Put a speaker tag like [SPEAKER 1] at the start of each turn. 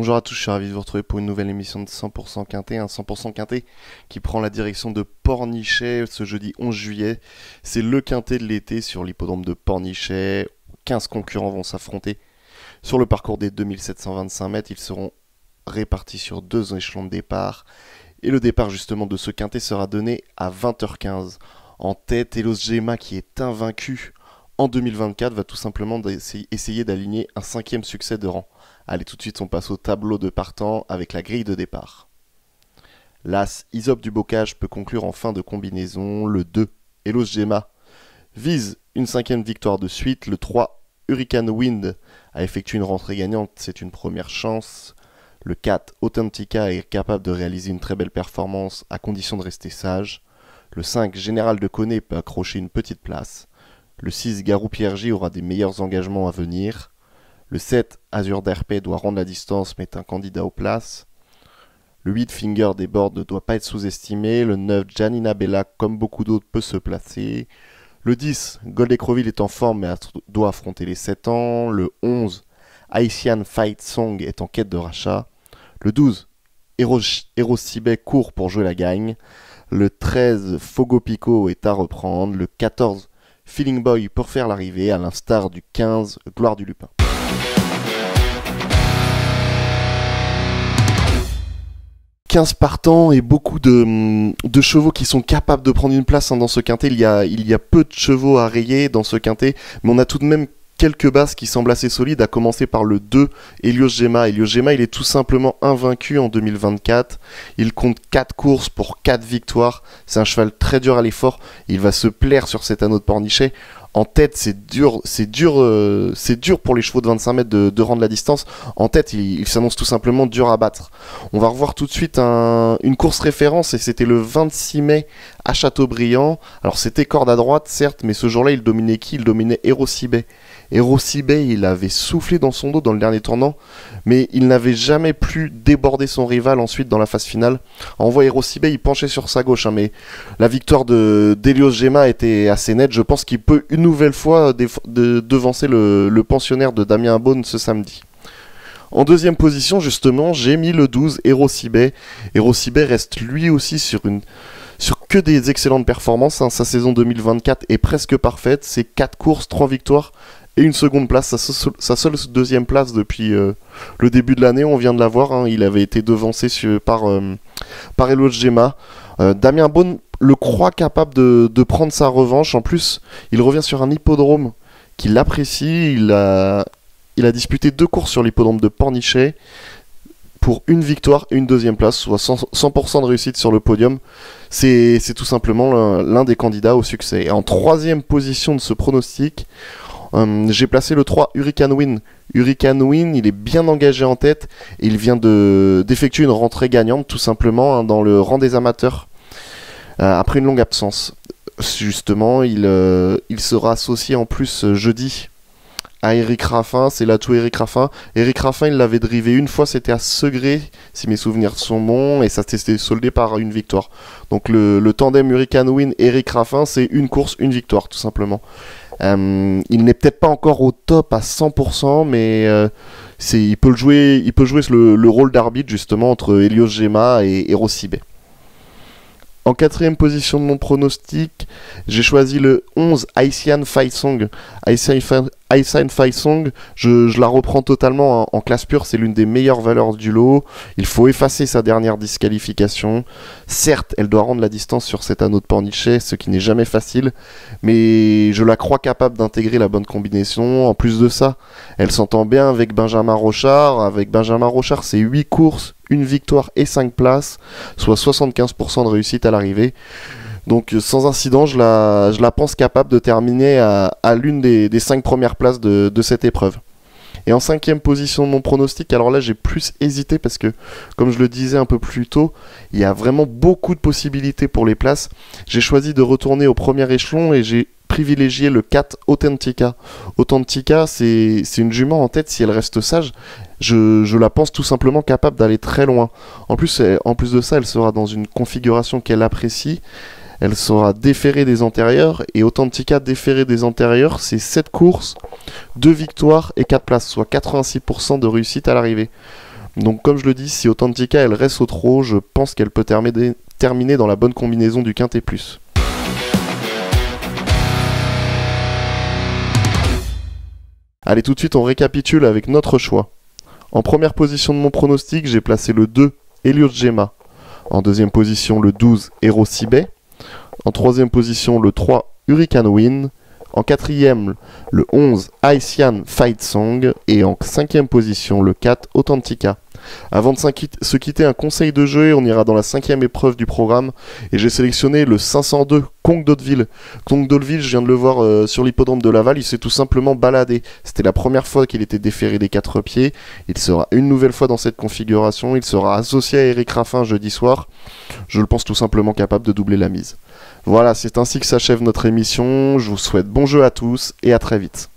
[SPEAKER 1] Bonjour à tous, je suis ravi de vous retrouver pour une nouvelle émission de 100% Quintet, un 100% Quintet qui prend la direction de Pornichet ce jeudi 11 juillet. C'est le Quintet de l'été sur l'hippodrome de Pornichet. 15 concurrents vont s'affronter sur le parcours des 2725 mètres. Ils seront répartis sur 2 échelons de départ. Et le départ justement de ce Quintet sera donné à 20h15. En tête, Elos Gema qui est invaincu en 2024 va tout simplement essayer d'aligner un 5e succès de rang. Allez, tout de suite, on passe au tableau de partant avec la grille de départ. L'As Isop du Bocage peut conclure en fin de combinaison. Le 2, Elos Gema, vise une 5e victoire de suite. Le 3, Hurricane Wind, a effectué une rentrée gagnante. C'est une première chance. Le 4, Authentica, est capable de réaliser une très belle performance à condition de rester sage. Le 5, Général de Coné, peut accrocher une petite place. Le 6, Garou Piergy, aura des meilleurs engagements à venir. Le 7, Azur d'RP, doit rendre la distance mais est un candidat aux places. Le 8, Finger des Bords, ne doit pas être sous-estimé. Le 9, Janina Bella, comme beaucoup d'autres, peut se placer. Le 10, Gold Ecroville est en forme mais doit affronter les 7 ans. Le 11, Haitian Fight Song est en quête de rachat. Le 12, Eros Sibet court pour jouer la gagne. Le 13, Fogo Pico est à reprendre. Le 14, Feeling Boy pour faire l'arrivée, à l'instar du 15, Gloire du Lupin. « 15 partants et beaucoup de chevaux qui sont capables de prendre une place dans ce quintet. Il y a peu de chevaux à rayer dans ce quintet, mais on a tout de même quelques bases qui semblent assez solides, à commencer par le 2, Helios Gema. Helios Gema, il est tout simplement invaincu en 2024. Il compte 4 courses pour 4 victoires. C'est un cheval très dur à l'effort. Il va se plaire sur cet anneau de Pornichet. En tête, c'est dur pour les chevaux de 25 mètres de rendre la distance. En tête, il s'annonce tout simplement dur à battre. On va revoir tout de suite une course référence, et c'était le 26 mai à Châteaubriand. Alors c'était corde à droite, certes, mais ce jour-là, il dominait qui? Il dominait Eros Sibet. Eros Sibet, il avait soufflé dans son dos dans le dernier tournant, mais il n'avait jamais pu déborder son rival ensuite dans la phase finale. On voit Eros Sibet, il penchait sur sa gauche, mais la victoire d'Helios Gema était assez nette. Je pense qu'il peut une nouvelle fois devancer le pensionnaire de Damien Beaune ce samedi. En deuxième position, justement, j'ai mis le 12, Eros Sibet. Eros Sibet reste lui aussi sur que des excellentes performances. Sa saison 2024 est presque parfaite. C'est 4 courses, 3 victoires et une seconde place. Sa seule deuxième place depuis le début de l'année, on vient de la voir. Il avait été devancé par Elos Gema. Damien Beaune le croit capable de prendre sa revanche. En plus, il revient sur un hippodrome qu'il apprécie. Il a disputé 2 courses sur l'hippodrome de Pornichet pour une victoire et une deuxième place, soit 100% de réussite sur le podium. C'est tout simplement l'un des candidats au succès. Et en troisième position de ce pronostic, j'ai placé le 3, Hurricane Wind. Hurricane Wind, il est bien engagé en tête et il vient d'effectuer une rentrée gagnante tout simplement dans le rang des amateurs après une longue absence. Justement, il sera associé en plus jeudi à Eric Raffin, c'est l'atout Eric Raffin. Eric Raffin, il l'avait drivé une fois, c'était à Segré, si mes souvenirs sont bons, et ça s'était soldé par une victoire. Donc le tandem Hurricane Wind, Eric Raffin, c'est une course, une victoire, tout simplement. Il n'est peut-être pas encore au top à 100%, mais il peut jouer le rôle d'arbitre, justement, entre Helios Gema et Eros Sibet. En quatrième position de mon pronostic, j'ai choisi le 11, Haitian Fight Song. Haitian Fight Song, je la reprends totalement en classe pure, c'est l'une des meilleures valeurs du lot. Il faut effacer sa dernière disqualification. Certes, elle doit rendre la distance sur cet anneau de Pornichet, ce qui n'est jamais facile, mais je la crois capable d'intégrer la bonne combinaison. En plus de ça, elle s'entend bien avec Benjamin Rochard. Avec Benjamin Rochard, c'est 8 courses, une victoire et 5 places, soit 75% de réussite à l'arrivée. Donc sans incident, je la pense capable de terminer à l'une des 5 premières places de cette épreuve. Et en cinquième position de mon pronostic, alors là j'ai plus hésité parce que, comme je le disais un peu plus tôt, il y a vraiment beaucoup de possibilités pour les places. J'ai choisi de retourner au premier échelon et j'ai privilégié le 4, Authentica. Authentica, c'est une jument en tête, si elle reste sage, je la pense tout simplement capable d'aller très loin. En plus de ça, elle sera dans une configuration qu'elle apprécie. Elle sera déférée des antérieurs, et Authentica déférée des antérieurs, c'est 7 courses, 2 victoires et 4 places, soit 86% de réussite à l'arrivée. Donc comme je le dis, si Authentica elle reste au trot, je pense qu'elle peut terminer dans la bonne combinaison du quintet plus. Allez, tout de suite on récapitule avec notre choix. En première position de mon pronostic, j'ai placé le 2, Helios Gemma. En deuxième position, le 12, Hero Sibay. En troisième position, le 3, Hurricane Win. En quatrième, le 11, Haitian Fight Song. Et en cinquième position, le 4, Authentica. Avant de se quitter, un conseil de jeu, on ira dans la cinquième épreuve du programme. Et j'ai sélectionné le 502, Conque d'Hauteville. Conque d'Hauteville, je viens de le voir sur l'hippodrome de Laval, il s'est tout simplement baladé. C'était la première fois qu'il était déféré des 4 pieds. Il sera une nouvelle fois dans cette configuration. Il sera associé à Eric Raffin jeudi soir. Je le pense tout simplement capable de doubler la mise. Voilà, c'est ainsi que s'achève notre émission. Je vous souhaite bon jeu à tous et à très vite.